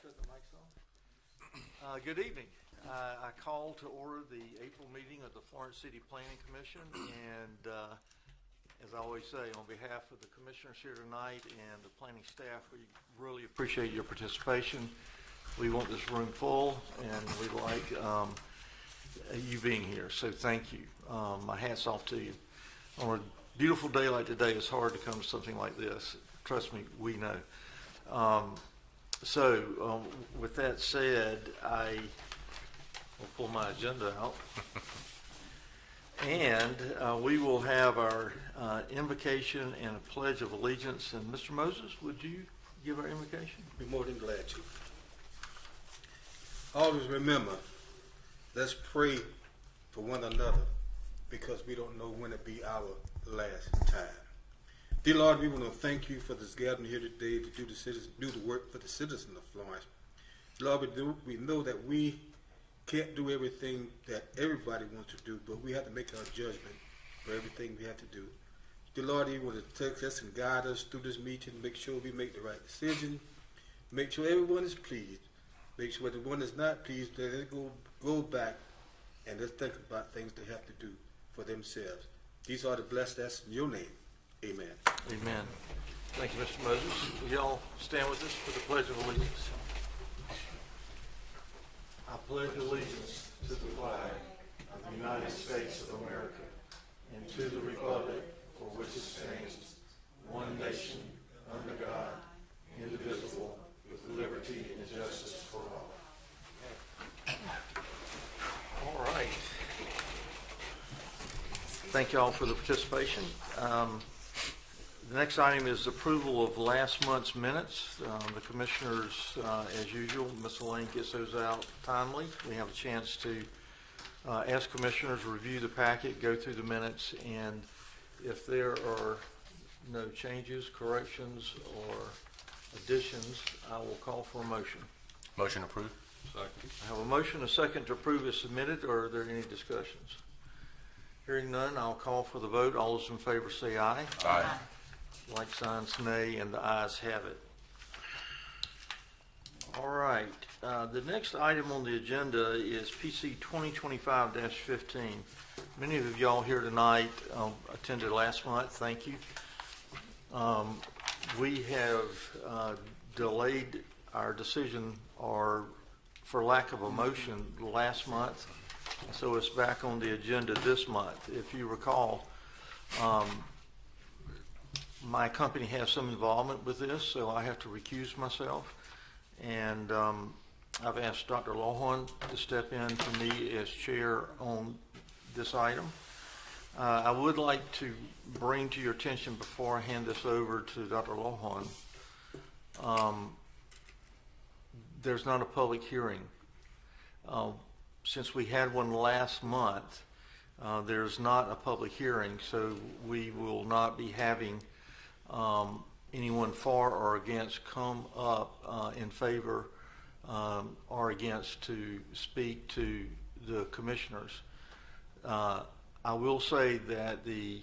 Shut the mics on. Good evening. I call to order the April meeting of the Florence City Planning Commission, and as I always say, on behalf of the commissioners here tonight and the planning staff, we really appreciate your participation. We want this room full, and we like you being here, so thank you. My hat's off to you. On a beautiful day like today, it's hard to come to something like this. Trust me, we know. With that said, I will pull my agenda out. And we will have our invocation and a pledge of allegiance. And Mr. Moses, would you give our invocation? Be more than glad to. Always remember, let's pray for one another, because we don't know when it be our last time. Dear Lord, we want to thank you for this gathering here today to do the work for the citizens of Florence. Lord, we know that we can't do everything that everybody wants to do, but we have to make our judgment for everything we have to do. Dear Lord, you want to take us and guide us through this meeting, make sure we make the right decision, make sure everyone is pleased, make sure the one that's not pleased, that they go back and let's think about things they have to do for themselves. These are the blessed that's in your name. Amen. Amen. Thank you, Mr. Moses. Will you all stand with us for the Pledge of Allegiance? I pledge allegiance to the flag of the United States of America and to the republic for which it stands, one nation, under God, indivisible, with liberty and justice for all. All right. Thank you all for the participation. The next item is approval of last month's minutes. The commissioners, as usual, Ms. Elaine gets those out timely. We have a chance to ask commissioners to review the packet, go through the minutes, and if there are no changes, corrections, or additions, I will call for a motion. Motion approved. Second. I have a motion, a second to approve is submitted, or are there any discussions? Hearing none, I'll call for the vote. All those in favor say aye. Aye. Like signs nay, and the ayes have it. All right. The next item on the agenda is PC 2025-15. Many of y'all here tonight attended last month. Thank you. We have delayed our decision, or for lack of a motion, last month. So it's back on the agenda this month. If you recall, my company has some involvement with this, so I have to recuse myself. And I've asked Dr. Lawhorn to step in for me as chair on this item. I would like to bring to your attention before I hand this over to Dr. Lawhorn, there's not a public hearing. Since we had one last month, there's not a public hearing, so we will not be having anyone for or against come up in favor or against to speak to the commissioners. I will say that the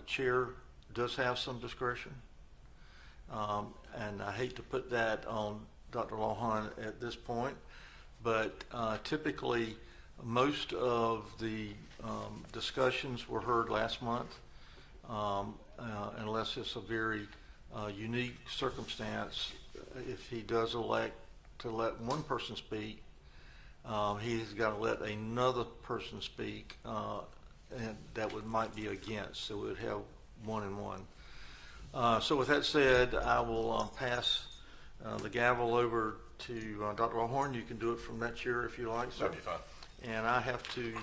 chair does have some discretion, and I hate to put that on Dr. Lawhorn at this point, but typically most of the discussions were heard last month, unless it's a very unique circumstance. If he does elect to let one person speak, he's got to let another person speak, and that might be against, so we'd have one and one. So with that said, I will pass the gavel over to Dr. Lawhorn. You can do it from that chair if you like, sir. That'd be fine. And I have to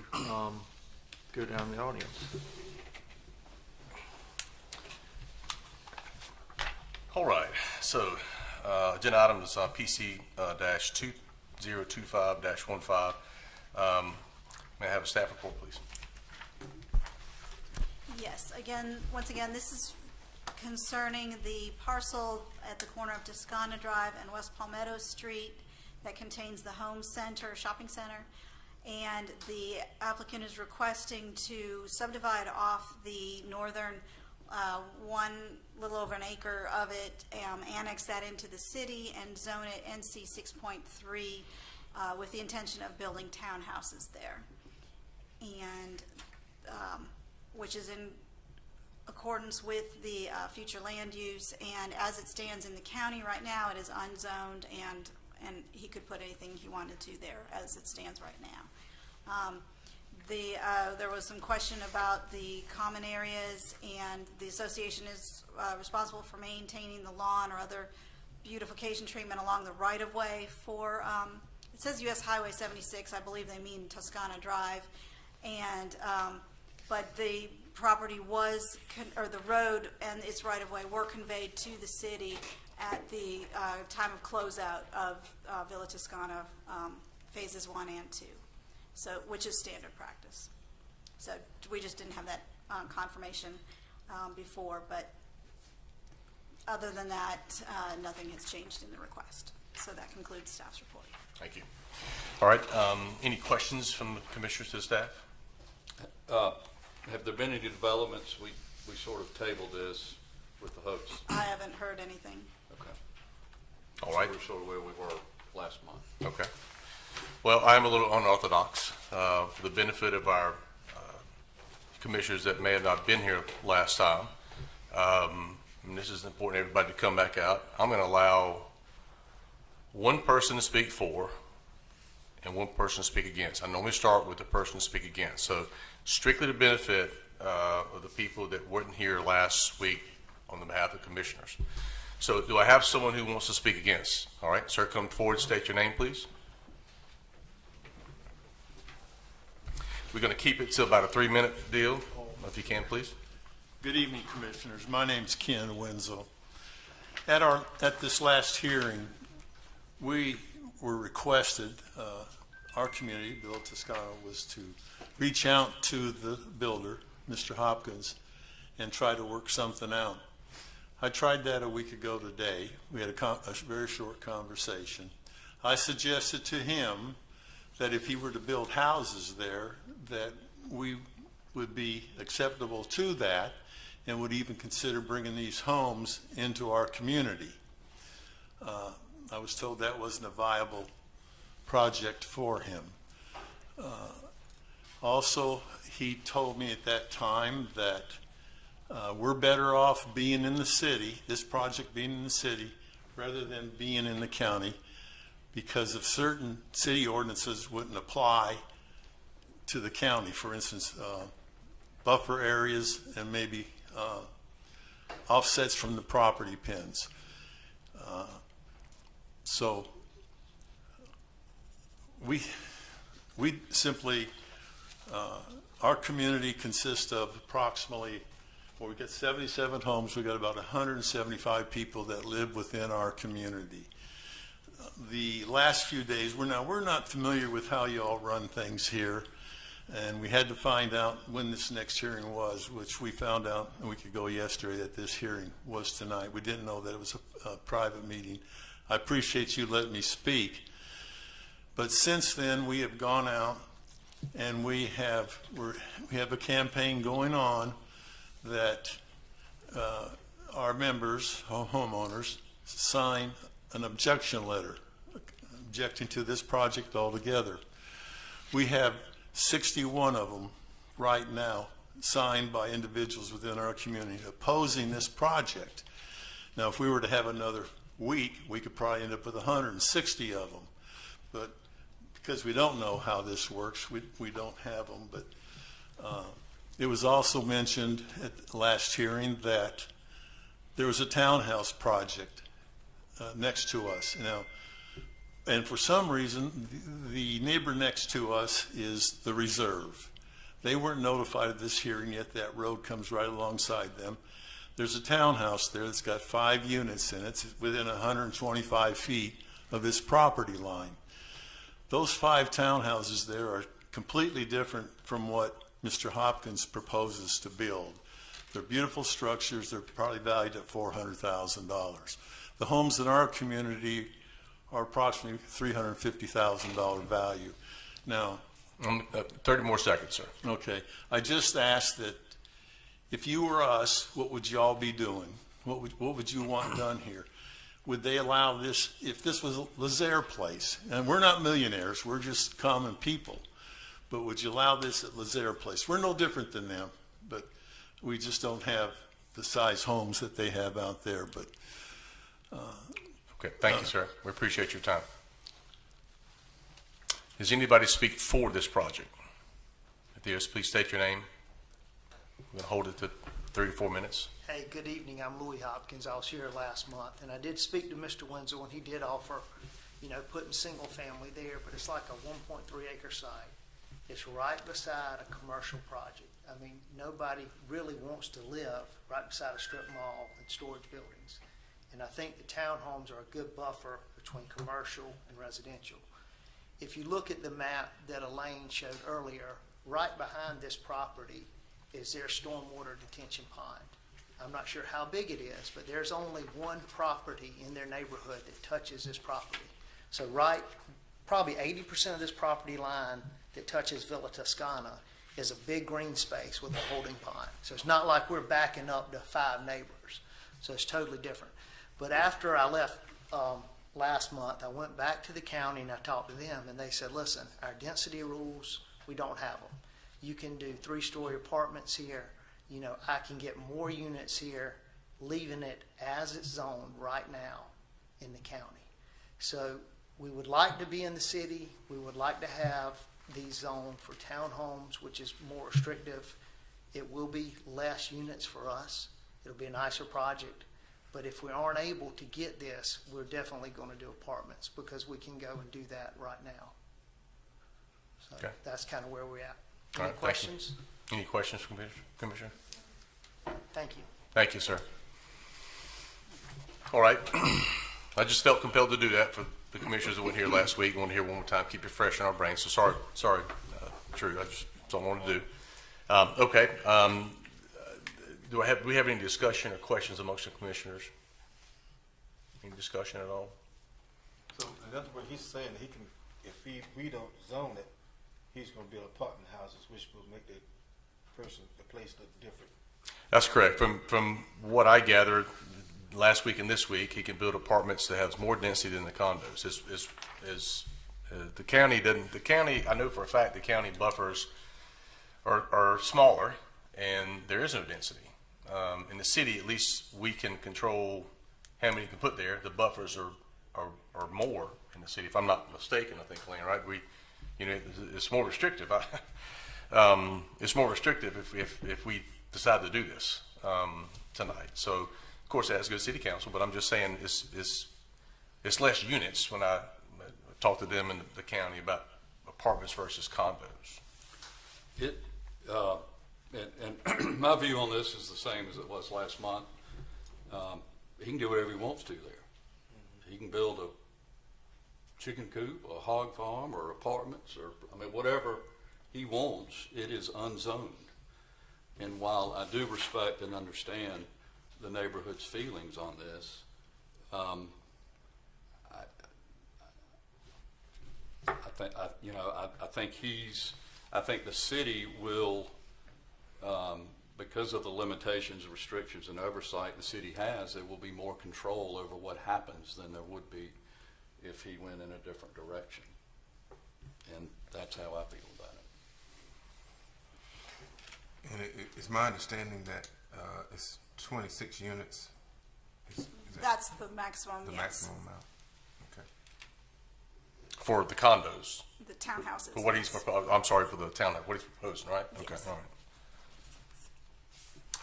go down the audience. All right. So, agenda item is PC -2025-15. May I have a staff report, please? Yes. Once again, this is concerning the parcel at the corner of Toscana Drive and West Palmetto Street that contains the home center, shopping center. And the applicant is requesting to subdivide off the northern one little over an acre of it, annex that into the city and zone it NC 6.3 with the intention of building townhouses there. And which is in accordance with the future land use, and as it stands in the county right now, it is unzoned, and he could put anything he wanted to there as it stands right now. There was some question about the common areas, and the association is responsible for maintaining the lawn or other beautification treatment along the right-of-way for, it says US Highway 76, I believe they mean Toscana Drive, and but the property was, or the road and its right-of-way were conveyed to the city at the time of closeout of Villa Toscana phases 1 and 2, so which is standard practice. So we just didn't have that confirmation before, but other than that, nothing has changed in the request. So that concludes staff's report. Thank you. All right, any questions from the commissioners to the staff? Have there been any developments? We sort of tabled this with the hopes. I haven't heard anything. Okay. All right. So we're sort of where we were last month. Okay. Well, I'm a little unorthodox. For the benefit of our commissioners that may have not been here last time, and this is important for everybody to come back out, I'm going to allow one person to speak for and one person to speak against. I normally start with the person to speak against. So strictly to benefit of the people that weren't here last week on the behalf of the commissioners. So do I have someone who wants to speak against? All right, sir, come forward, state your name, please. We're going to keep it to about a 3-minute deal, if you can, please. Good evening, Commissioners. My name's Ken Wenzel. At this last hearing, we were requested, our community, Villa Toscana, was to reach out to the builder, Mr. Hopkins, and try to work something out. I tried that a week ago today. We had a very short conversation. I suggested to him that if he were to build houses there, that we would be acceptable to that and would even consider bringing these homes into our community. I was told that wasn't a viable project for him. Also, he told me at that time that we're better off being in the city, this project being in the city, rather than being in the county, because of certain city ordinances wouldn't apply to the county. For instance, buffer areas and maybe offsets from the property pins. So we simply, our community consists of approximately, well, we've got 77 homes. We've got about 175 people that live within our community. The last few days, we're not familiar with how you all run things here, and we had to find out when this next hearing was, which we found out a week ago yesterday that this hearing was tonight. We didn't know that it was a private meeting. I appreciate you letting me speak, but since then we have gone out and we have a campaign going on that our members, homeowners, sign an objection letter objecting to this project altogether. We have 61 of them right now signed by individuals within our community opposing this project. Now, if we were to have another week, we could probably end up with 160 of them. But because we don't know how this works, we don't have them. But it was also mentioned at the last hearing that there was a townhouse project next to us. Now, and for some reason, the neighbor next to us is the reserve. They weren't notified of this hearing yet. That road comes right alongside them. There's a townhouse there that's got 5 units in it. It's within 125 feet of this property line. Those 5 townhouses there are completely different from what Mr. Hopkins proposes to build. They're beautiful structures. They're probably valued at $400,000. The homes in our community are approximately $350,000 value. Now, 30 more seconds, sir. okay, I just asked that if you were us, what would y'all be doing? What would you want done here? Would they allow this, if this was a Lazaire place, and we're not millionaires, we're just common people, but would you allow this at Lazaire place? We're no different than them, but we just don't have the size homes that they have out there, but Okay, thank you, sir. We appreciate your time. Does anybody speak for this project? If yes, please state your name. We're going to hold it to 3 to 4 minutes. Hey, good evening. I'm Louis Hopkins. I was here last month, and I did speak to Mr. Wenzel, and he did offer, putting single family there, but it's like a 1.3 acre site. It's right beside a commercial project. I mean, nobody really wants to live right beside a strip mall and storage buildings. And I think the townhomes are a good buffer between commercial and residential. If you look at the map that Elaine showed earlier, right behind this property is their stormwater detention pond. I'm not sure how big it is, but there's only one property in their neighborhood that touches this property. So probably 80% of this property line that touches Villa Toscana is a big green space with a holding pond. So it's not like we're backing up to 5 neighbors. So it's totally different. But after I left last month, I went back to the county and I talked to them, and they said, listen, our density rules, we don't have them. You can do 3-story apartments here. I can get more units here, leaving it as it's zoned right now in the county. So we would like to be in the city. We would like to have these zoned for townhomes, which is more restrictive. It will be less units for us. It'll be a nicer project. But if we aren't able to get this, we're definitely going to do apartments because we can go and do that right now. So Okay. That's kind of where we're at. All Any right, thank you. questions? Any questions, Commissioner? Thank you. Thank you, sir. All right. I just felt compelled to do that for the commissioners that weren't here last week. I want to hear one more time, keep it fresh in our brains. So sorry, Drew, I just don't want to do. Okay. Do we have any discussion or questions amongst the commissioners? Any discussion at all? So, and that's what he's saying, he can, if we don't zone it, he's gonna build apartment houses, which will make the place look different. That's correct. From what I gathered last week and this week, he can build apartments that has more density than the condos. The county doesn't. The county, I know for a fact, the county buffers are smaller, and there is no density. In the city, at least we can control how many you can put there. The buffers are more in the city, if I'm not mistaken. I think, Lane, right? It's more restrictive. It's more restrictive if we decide to do this tonight. So, of course, it has to go to city council. But I'm just saying it's less units when I talk to them in the county about apartments versus condos. And my view on this is the same as it was last month. He can do whatever he wants to there. He can build a chicken coop, a hog farm, or apartments, or whatever he wants. It is unzoned. And while I do respect and understand the neighborhood's feelings on this, I think the city will, because of the limitations, restrictions, and oversight the city has, there will be more control over what happens than there would be if he went in a different direction. And that's how I feel about it. And it's my understanding that it's 26 units. Is that That's the maximum, the yes. maximum amount? Okay. For the condos. The townhouses. But what he's proposing, I'm sorry, for the town, what he's proposing, right? Okay, Yes. all right.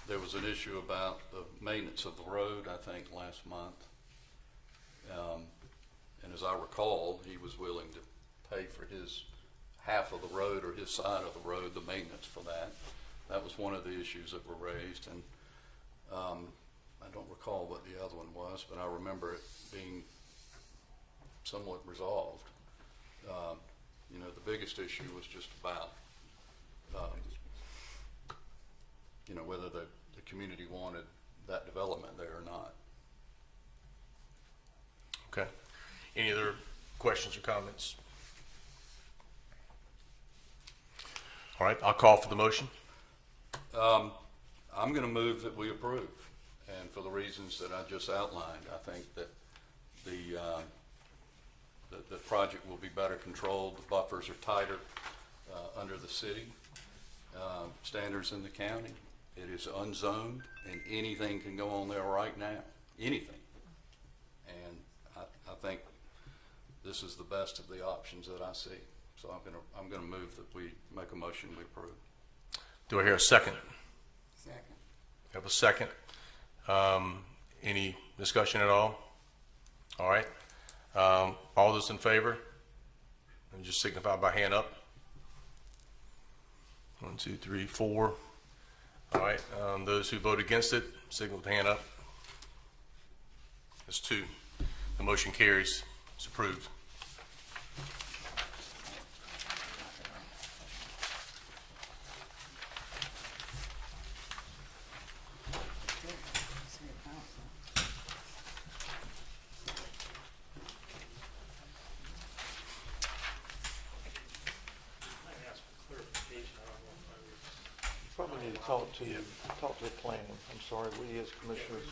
There was an issue about the maintenance of the road, I think, last month. And as I recall, he was willing to pay for his half of the road or his side of the road, the maintenance for that. That was one of the issues that were raised, and I don't recall what the other one was, but I remember it being somewhat resolved. The biggest issue was just about, whether the community wanted that development there or not. Okay. Any other questions or comments? All right, I'll call for the motion. I I'm going to move that we approve. And for the reasons that I just outlined, I think that the project will be better controlled. The buffers are tighter under the city standards in the county. It is unzoned, and anything can go on there right now, anything. And I think this is the best of the options that I see. So I'm gonna move that we make a motion we approve. Do I hear a second? Second. Have a second. Any discussion at all? All right. All those in favor? And just signify by hand up. 1, 2, 3, 4. All right. Those who vote against it, signal with hand up. That's 2. The motion carries. It's approved. Probably need to talk to the planning. I'm sorry, we as commissioners.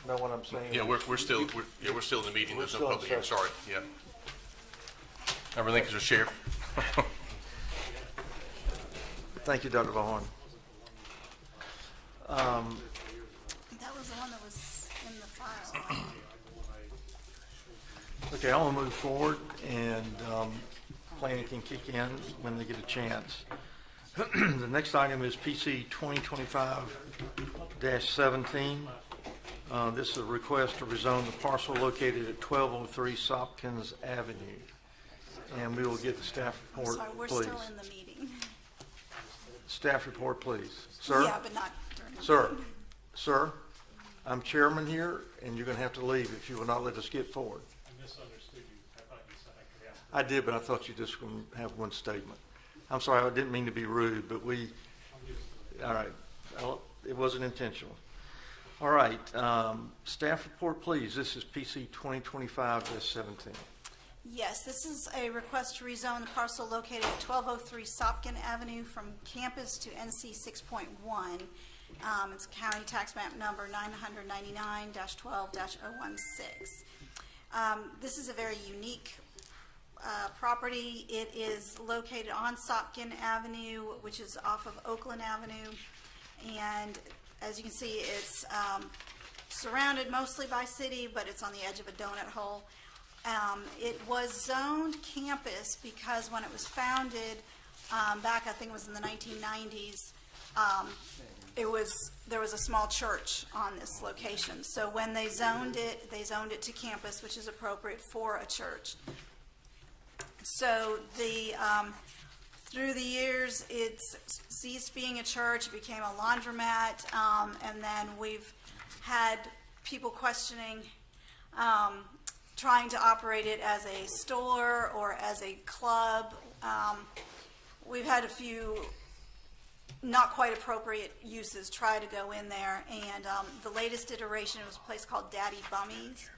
Know what I'm saying? Yeah, we're still in the meeting. We're There's no still in public hearing. session. Sorry. Yeah. Everything is a share. Thank you, Dr. Vaughan. That was the one that was in the file. Okay, I want to move forward, and planning can kick in when they get a chance. The next item is PC 2025-17. This is a request to rezone the parcel located at 1203 Sopkins Avenue. And we will get the staff report, Sorry, we're please. still in the meeting. Staff report, please. Sir? Yeah, but not during the Sir? meeting. Sir? I'm chairman here, and you're going to have to leave if you will not let us get forward. I misunderstood you. I thought you said I could ask. I did, but I thought you just going to have one statement. I'm sorry, I didn't mean to be rude, but all right, it wasn't intentional. All right, staff report, please. This is PC 2025-17. Yes, this is a request to rezone the parcel located at 1203 Sopkin Avenue from campus to NC 6.1. It's county tax map number 999-12-016. This is a very unique property. It is located on Sopkin Avenue, which is off of Oakland Avenue. And as you can see, it's surrounded mostly by city, but it's on the edge of a donut hole. It was zoned campus because when it was founded, back I think it was in the 1990s, there was a small church on this location. So when they zoned it to campus, which is appropriate for a church. So through the years, it's ceased being a church, it became a laundromat, and then we've had people questioning trying to operate it as a store or as a club. We've had a few not quite appropriate uses try to go in there, and the latest iteration was a place called Daddy Bummies.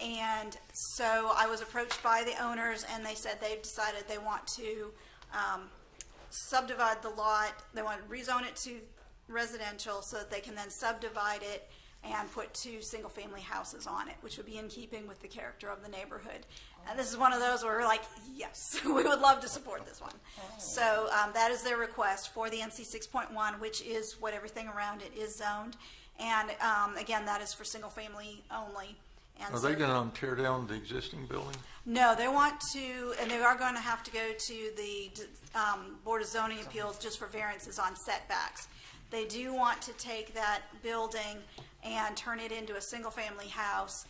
And so I was approached by the owners, and they said they've decided they want to subdivide the lot. They want to rezone it to residential so that they can then subdivide it and put 2 single-family houses on it, which would be in keeping with the character of the neighborhood. And this is one of those where we're like, yes, we would love to support this one. So that is their request for the NC 6.1, which is what everything around it is zoned. And again, that is for single-family only. And Are they going to tear down the existing building? No, they want to, and they are going to have to go to the Board of Zoning Appeals just for variances on setbacks. They do want to take that building and turn it into a single-family house,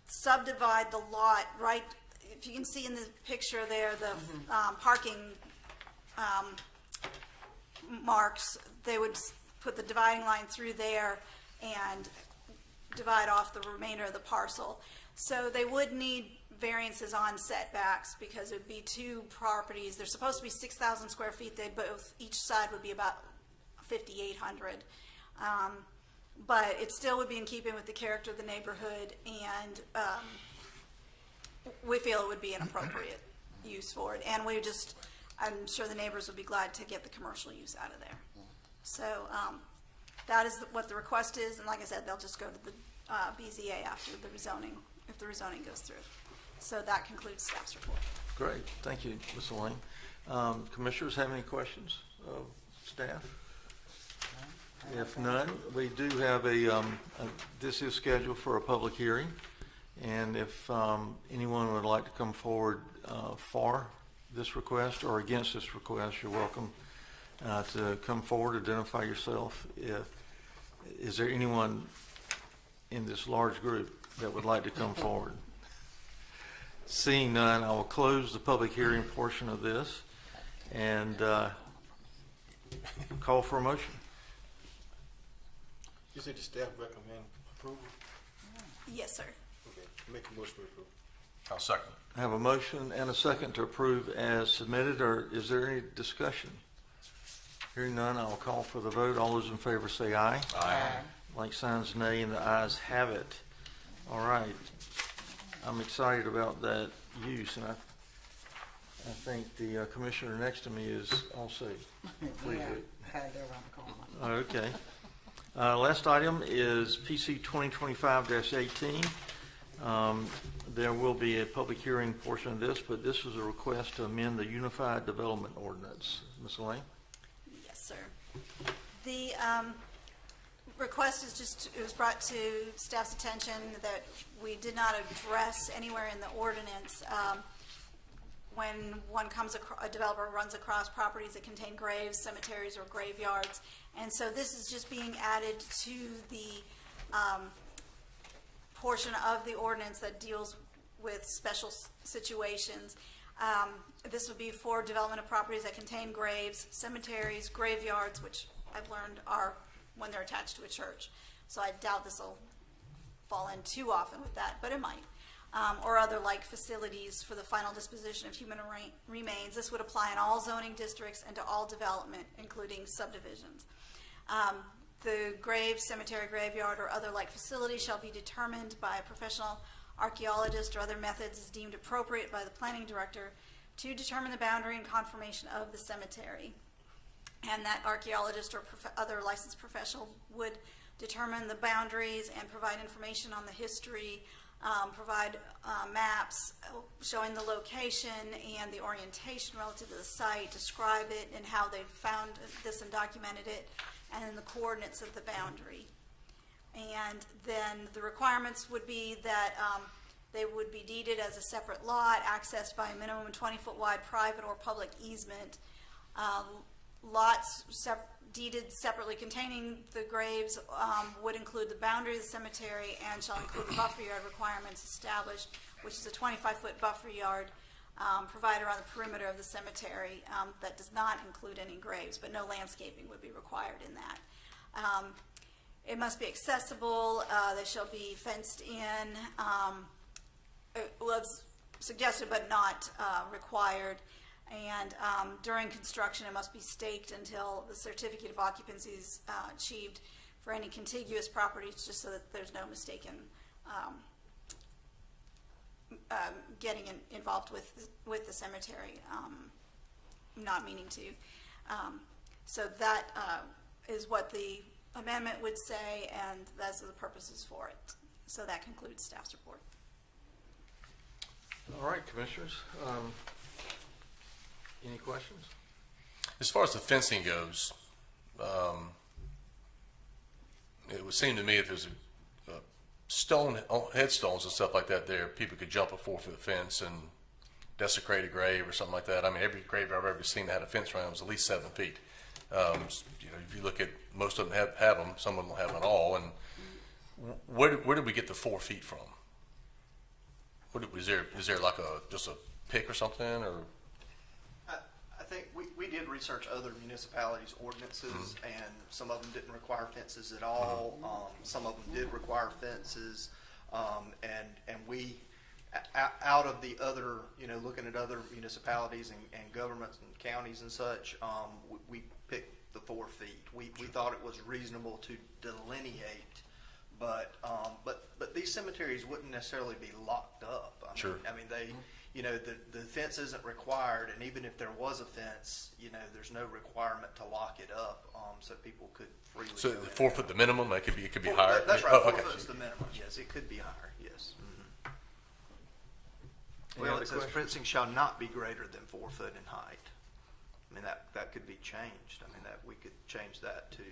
subdivide the lot right, if you can see in the picture there, the parking marks, they would put the dividing line through there and divide off the remainder of the parcel. So they would need variances on setbacks because it would be 2 properties. They're supposed to be 6,000 square feet. They both, each side would be about 5,800. But it still would be in keeping with the character of the neighborhood, and we feel it would be an appropriate use for it. And we just I'm sure the neighbors would be glad to get the commercial use out of there. So that is what the request is, and like I said, they'll just go to the BZA after the rezoning, if the rezoning goes through. So that concludes staff's report. Great, thank you, Ms. Lane. Commissioners have any questions of staff? If none, we do have this is scheduled for a public hearing, and if anyone would like to come forward for this request or against this request, you're welcome to come forward, identify yourself. Is there anyone in this large group that would like to come forward? Seeing none, I will close the public hearing portion of this and call for a motion. You said the staff recommend approval? Yes, sir. Okay, make a motion to approve. I'll second. I have a motion and a second to approve as submitted, or is there any discussion? Hearing none, I will call for the vote. All those in favor say aye. Aye. Like signs nay, and the ayes have it. All right. I'm excited about that use, and I think the commissioner next to me is also. Please. Okay. Last item is PC 2025-18. There will be a public hearing portion of this, but this is a request to amend the Unified Development Ordinance. Ms. Elaine? Yes, sir. The request is just, it was brought to staff's attention that we did not address anywhere in the ordinance when a developer runs across properties that contain graves, cemeteries, or graveyards. And so this is just being added to the portion of the ordinance that deals with special situations. This would be for development of properties that contain graves, cemeteries, graveyards, which I've learned are when they're attached to a church. So I doubt this will fall in too often with that, but it might. Or other like facilities for the final disposition of human remains. This would apply in all zoning districts and to all development, including subdivisions. The grave, cemetery, graveyard, or other like facility shall be determined by a professional archaeologist or other methods as deemed appropriate by the planning director to determine the boundary and conformation of the cemetery. And that archaeologist or other licensed professional would determine the boundaries and provide information on the history, provide maps showing the location and the orientation relative to the site, describe it and how they found this and documented it, and then the coordinates of the boundary. And then the requirements would be that they would be deeded as a separate lot, accessed by a minimum 20-foot wide private or public easement. Lots deeded separately containing the graves would include the boundary of the cemetery and shall include the buffer yard requirements established, which is a 25-foot buffer yard provided around the perimeter of the cemetery that does not include any graves, but no landscaping would be required in that. It must be accessible. They shall be fenced in. Well, it's suggested but not required. And during construction, it must be staked until the certificate of occupancy is achieved for any contiguous properties, just so that there's no mistaken getting involved with the cemetery, not meaning to. So that is what the amendment would say, and those are the purposes for it. So that concludes staff's report. All right, commissioners. Any questions? As far as the fencing goes, it would seem to me if there's a stone, headstones and stuff like that there, people could jump a 4-foot fence and desecrate a grave or something like that. I mean, every grave I've ever seen that had a fence around it was at least 7 feet. If you look at, most of them have them, some of them don't have them at all. And where did we get the 4 feet from? Is there like just a pick or something, or? I think we did research other municipalities' ordinances, and some of them didn't require fences at all. Some of them did require fences, and we, out of the other, looking at other municipalities and governments and counties and such, we picked the 4 feet. We thought it was reasonable to delineate, but these cemeteries wouldn't necessarily be locked up. I mean, they. the fence isn't required, and even if there was a fence, there's no requirement to lock it up, so people could freely. So go in and 4 foot out. the minimum, it could be Four- higher? That's right, Oh, 4 okay. foot's the minimum, yes, it could be higher, yes. Any Well, other it says questions? fencing shall not be greater than 4 foot in height. I mean, that could be changed, we could change that to,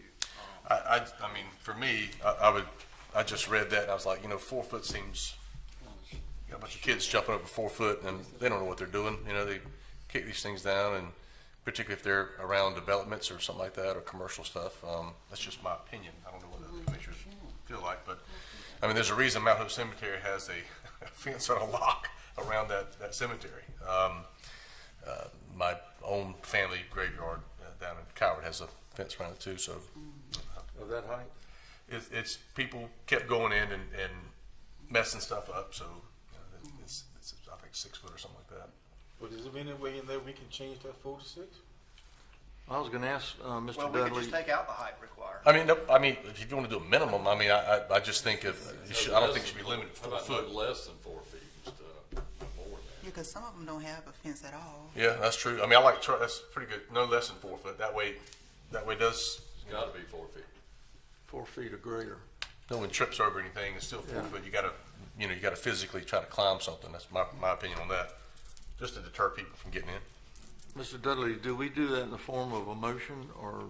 I mean, for me, I just read that and I was like, 4 foot seems, you got a bunch of kids jumping over 4 foot and they don't know what they're doing. They kick these things down, and particularly if they're around developments or something like that or commercial stuff. That's just my opinion. I don't know what the commissioners feel like, but I mean, there's a reason Mount Hope Cemetery has a fence or a lock around that cemetery. My own family graveyard down in Coward has a fence around it too, so Of that height? it's people kept going in and messing stuff up, so it's I think 6 foot or something like that. But is there any way in there we can change that 4 to 6? I was gonna ask, Mr. well, we could Dudley. just take out the height requirement. I mean, nope, if you want to do a minimum, I mean, I just think I don't think it should be limited to How 4 about foot. no less than 4 feet instead of more than? Because some of them don't have a fence at all. Yeah, that's true. I mean, I like that's pretty good. No less than 4 foot. That way does It's gotta be 4 feet. 4 feet or greater. no one trips over anything. It's still 4 Yeah. foot. You gotta physically try to climb something. That's my opinion on that, just to deter people from getting in. Mr. Dudley, do we do that in the form of a motion or?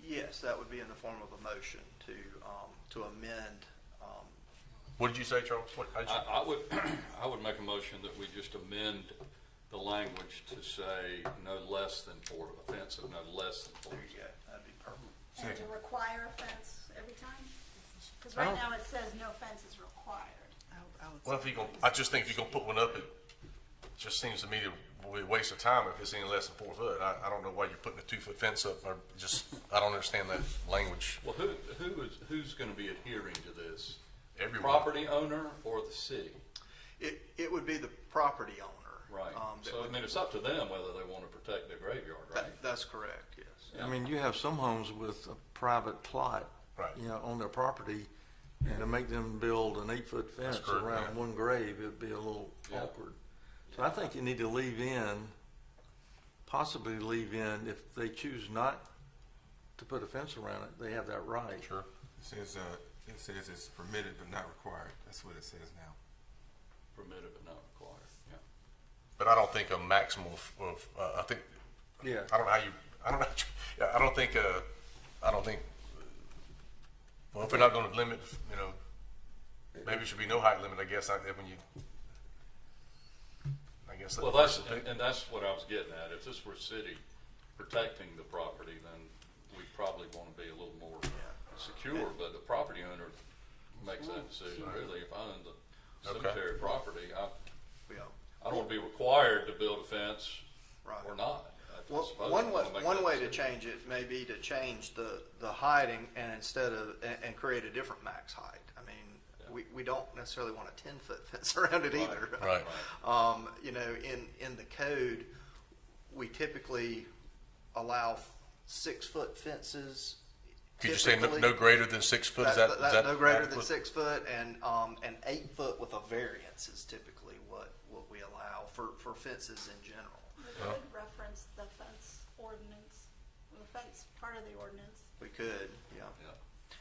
Yes, that would be in the form of a motion to amend. What did you say, Charles? How'd you- I would make a motion that we just amend the language to say no less than 4, a fence of no less than 4. There you go, that'd be perfect. And to require a fence every time? Because I right don't- now it says no fence is required. I would Well, say I just think if you're gonna put one up, it just seems to me to be a waste of time if it's any less than 4 foot. I don't know why you're putting a 2 foot fence up, or I don't understand that language. Well, who's gonna be adhering to this? Everyone. Property owner or the city? It would be the property owner. Right. that So, I would- mean, it's up to them whether they wanna protect their graveyard, right? That's correct, yes. I mean, you have some homes with a private plot, Right. on their property, and to make them build an 8 foot fence correct, around yeah. one grave, it'd be a little Yeah. awkward. So I think you need to possibly leave in, if they choose not to put a fence around it, they have that right. Sure. It says it's permitted but not required. That's what it says now. Permitted but not required, yeah. But I don't think a maximum of I think Yeah. I don't know how you. I don't know. I don't think. Well, if we're not going to limit, maybe it should be no height limit. I guess when you. I guess. Well, that's what I was getting at. If this were city protecting the property, then we probably want to be a little more secure, but the property owner makes that decision, really. If I own the Okay. cemetery property, Yeah. I don't want to be required to build a fence Right. or not. I Well, suppose one I way, wanna make one that way to decision. change it may be to change the heighting and instead of, and create a different max height. I mean, we don't necessarily want a 10-foot fence around it either. Right. In the code, we typically allow 6-foot fences. Could you say typically. no greater than 6 foot? Is that No greater than adequate? 6 foot, and 8 foot with a variance is typically what we allow for fences in general. We could reference the fence ordinance, the fence part of the ordinance. We could, yeah. Yeah.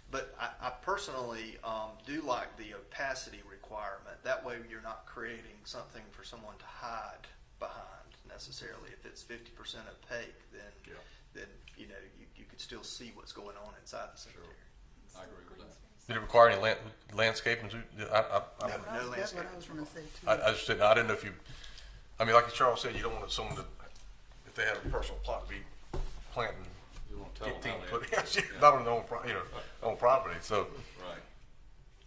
But I personally do like the opacity requirement. That way you're not creating something for someone to hide behind necessarily. If it's 50% opaque, then you could still see what's going on inside the cemetery. I agree with that. Did it require any landscaping? No that's what landscaping. I was gonna say too. I just didn't. I didn't know if you. I mean, like Charles said, you don't want someone to, if they had a personal plot, to be planting You want to tell them 15 how foot, they. not on their own, own property. So,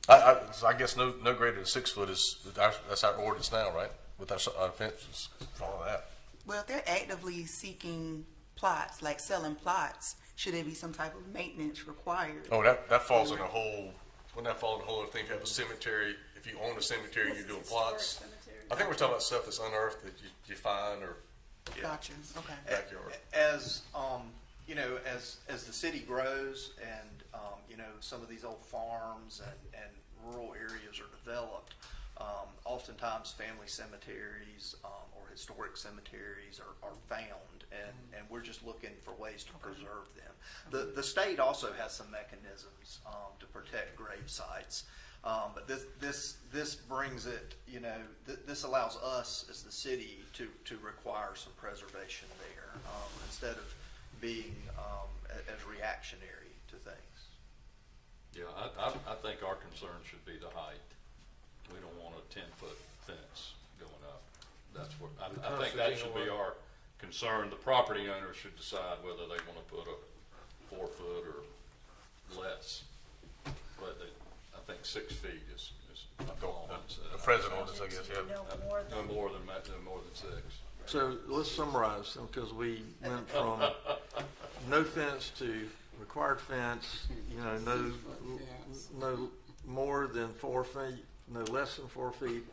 Right. so I guess no greater than 6 foot that's our ordinance now, right? With our fences, follow that. Well, if they're actively seeking plots, like selling plots, should there be some type of maintenance required? Oh, that falls in a whole. Wouldn't that fall in the whole other thing? If you have a cemetery, if you own a cemetery, This you're is doing historic plots. cemetery. I think we're talking about stuff that's unearthed that you find or Gotcha, okay. backyard. As as the city grows and some of these old farms and rural areas are developed, Oftentimes, family cemeteries or historic cemeteries are found, and we're just looking for ways to preserve them. The state also has some mechanisms to protect grave sites, but this brings it, this allows us as the city to require some preservation there instead of being as reactionary to things. Yeah, I think our concern should be the height. We don't want a 10-foot fence going up. That's what, I think that should be our concern. The property owner should decide whether they want to put a 4-foot or less. But I think 6 feet is long. The present ordinance, I guess, yeah. No more than 6. So let's summarize, because we went from no fence to required fence, no more than 4 feet, no less than 4 feet.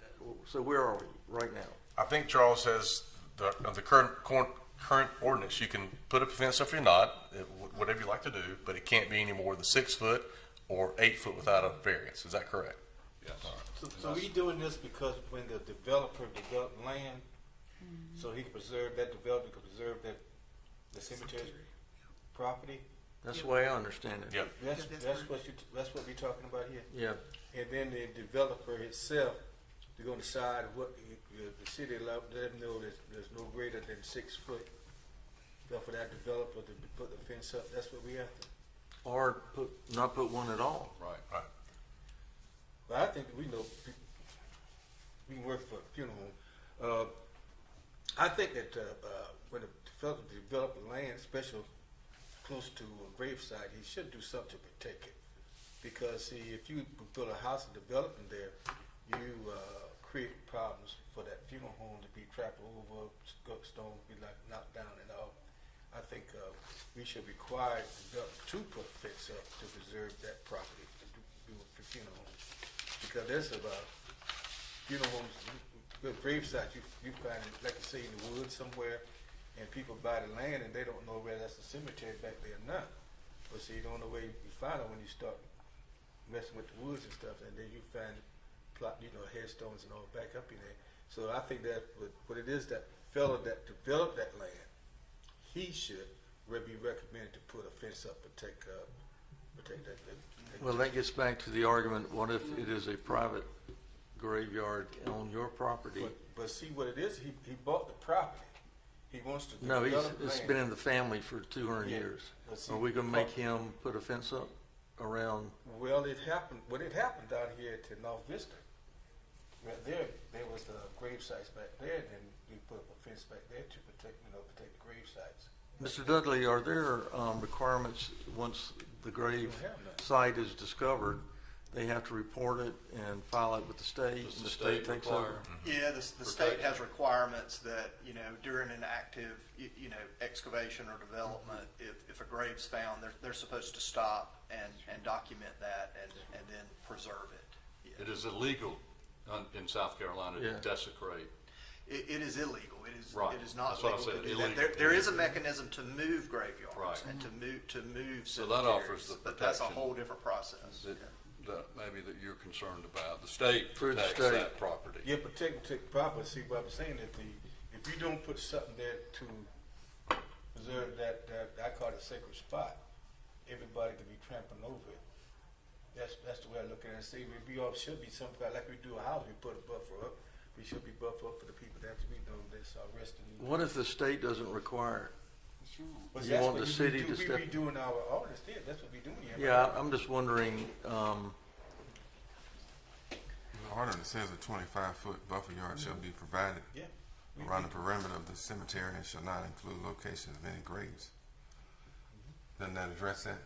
So where are we right now? I think Charles says the current ordinance, you can put up a fence if you're not, whatever you like to do, but it can't be any more than 6 foot or 8 foot without a variance. Is that correct? Yes. So we doing this because when the developer developed land, so he can preserve that, developer can preserve that, the cemetery property? That's the way I understand it. Yeah. That's what we're talking about here? Yeah. And then the developer itself, they're gonna decide what, the city let them know there's no greater than 6 foot. For that developer to put the fence up, that's what we have to. Or not put one at all. Right. But I think we know, we can work for a funeral home. I think that, when a developer develop a land, especially close to a gravesite, he should do something to protect it. Because see, if you build a house and develop them there, you create problems for that funeral home to be trampled over, stone be like knocked down and all. I think we should require the developer to put a fence up to preserve that property to do it for funeral homes. Because there's about funeral homes, good grave sites, you find it, like you say, in the woods somewhere, and people buy the land and they don't know whether that's a cemetery back there or not. But see, you don't know where you find it when you start messing with the woods and stuff, and then you find headstones and all back up in there. So I think that what it is, that fellow that developed that land, he should be recommended to put a fence up, protect that. Well, that gets back to the argument, what if it is a private graveyard on your property? But see what it is, he bought the property. He wants to No, develop it's land. been in the family for 200 years. But see, Are we gonna make him put a fence up around? Well, it happened down here to North Vista. Right there was the grave sites back there, and then we put up a fence back there to protect the grave sites. Mr. Dudley, are there requirements, once the grave We don't have none. site is discovered, they have to report it and file it with the state? Does and the the state state takes require? over? Yeah, the state has requirements that, during an active, excavation or development, if a grave's found, they're supposed to stop and document that and then preserve it. Yeah. It is illegal in South Carolina to Yeah. desecrate. It is illegal. Right. It is not That's what I legal to said, do that. illegal. There is a mechanism to move graveyards Right. and to move So that offers the cemeteries, but that's a protection whole different process. That maybe that you're concerned about. The state Through the protects state. that property. Yeah, protect property. See what I'm saying, if you don't put something there to preserve that I call it a sacred spot, everybody could be trampling over it. That's the way I look at it. And see, we all should be some kind, like we do a house, we put a buffer up. We should be buffer up for the people that we know that's resting. What if the state doesn't require it? But You that's want what the city to we step- redoing our ordinance there. That's what we doing here. Yeah, I'm just wondering, The ordinance says a 25-foot buffer yard shall be provided Yeah. around the perimeter of the cemetery and shall not include locations of any graves. Doesn't that address that?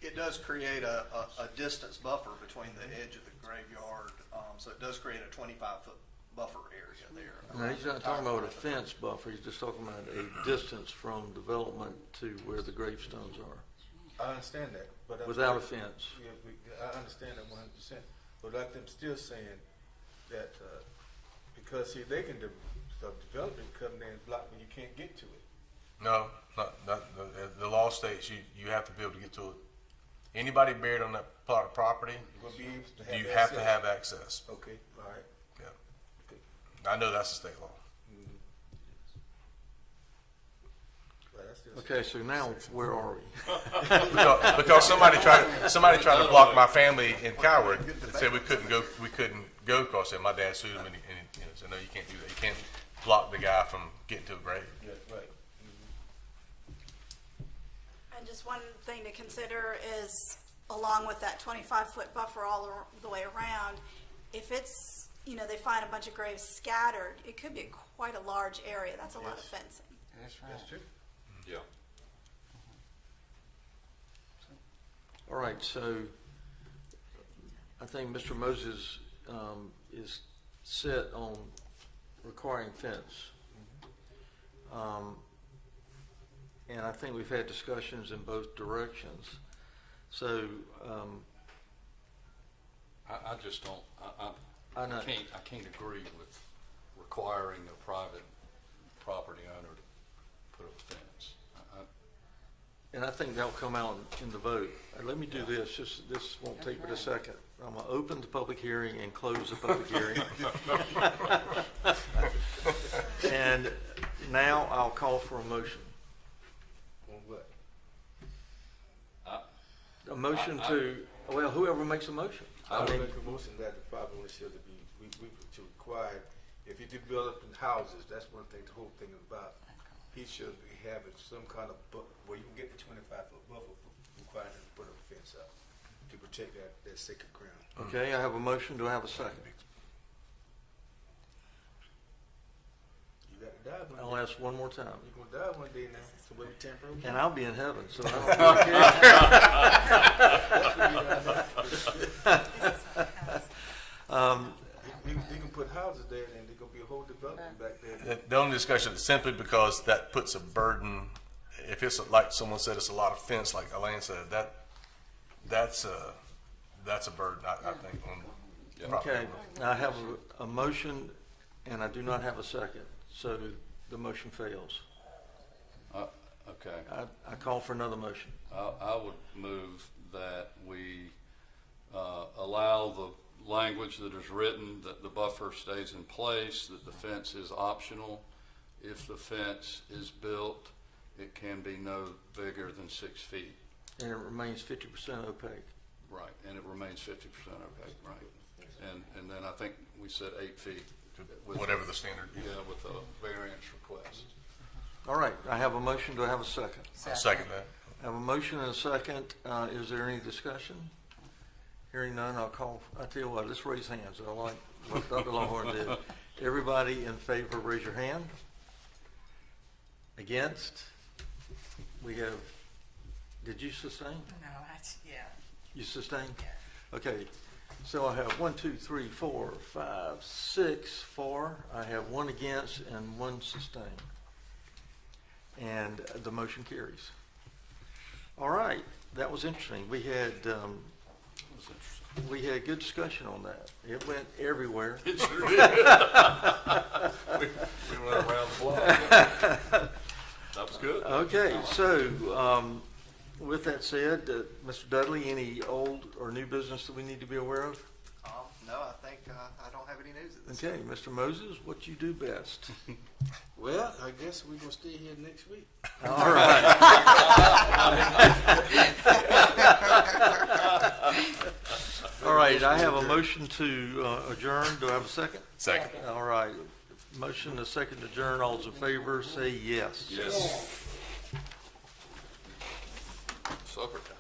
It does create a distance buffer between the edge of the graveyard, so it does create a 25-foot buffer area there. no, he's not talking about a fence buffer, he's just talking about a distance from development to where the gravestones are, I understand that, but without a fence. Yeah, I understand that 100%. But like I'm still saying that because see they can develop and come there and block when you can't get to it. No, not the law states you have to be able to get to it. Anybody buried on that plot of property, We'll be able to have you have to access. have access. Okay, all right. Yeah. I know that's a state law. Well, that's just- Okay, so now, where are we? Because somebody tried to block my family in Coward and said we couldn't go across there. My dad sued him and he said, no, you can't do that. You can't block the guy from getting to a grave. Yeah, right. And just one thing to consider is, along with that 25-foot buffer all the way around, if it's, they find a bunch of graves scattered, it could be quite a large area. That's a lot of fencing. That's true. Yeah. All right, so I think Mr. Moses is set on requiring fence. And I think we've had discussions in both directions. So, I just don't, I know. I can't agree with requiring a private property owner to put up a fence. and I think that'll come out in the vote. Let me do this, this won't take but a second. I'm gonna open the public hearing and close the public hearing. And now I'll call for a motion. On what? A motion to, well, whoever makes a motion. I would make a motion that the property ownership to be, we to require, if you do build up in houses, that's one thing, the whole thing is about. He should be having some kind of where you can get the 25-foot buffer requiring him to put a fence up to protect that sacred ground. Okay, I have a motion, do I have a second? You got to die one I'll day. ask one more time. You're going to die one day now. So we're temporary. And I'll be in heaven, so I don't really care. You can put houses there and there's going to be a whole development back there. The only discussion is simply because that puts a burden. If it's like someone said, it's a lot of fence, like Elaine said, that's a burden, I think, on property Okay, owners. I have a motion and I do not have a second, so the motion fails. Okay. I call for another motion. I would move that we allow the language that is written, that the buffer stays in place, that the fence is optional. If the fence is built, it can be no bigger than 6 feet. And it remains 50% opaque. Right, and it remains 50% opaque, right. And then I think we said 8 feet. with- Whatever the standard is. Yeah, with a variance request. All right, I have a motion, do I have a second? I'll second that. I have a motion and a second, is there any discussion? Hearing none, I tell you what, let's raise hands, I like what Dr. Longhorn did. Everybody in favor, raise your hand. Against? We have, did you sustain? No, yeah. You sustained? Okay, so I have 1, 2, 3, 4, 5, 6 for. I have 1 against and 1 sustained. And the motion carries. All right, that was interesting. We had good discussion on that. It went everywhere. It sure did. we went around the block. That was good. Okay, so with that said, Mr. Dudley, any old or new business that we need to be aware of? No, I think I don't have any news at this Okay, time. Mr. Moses, what you do best? Well, I guess we're going to stay here next week. All right. All right, I have a motion to adjourn. Do I have a second? Second. All right. Motion to second to adjourn. All those in favor say yes. Yes. Supper time.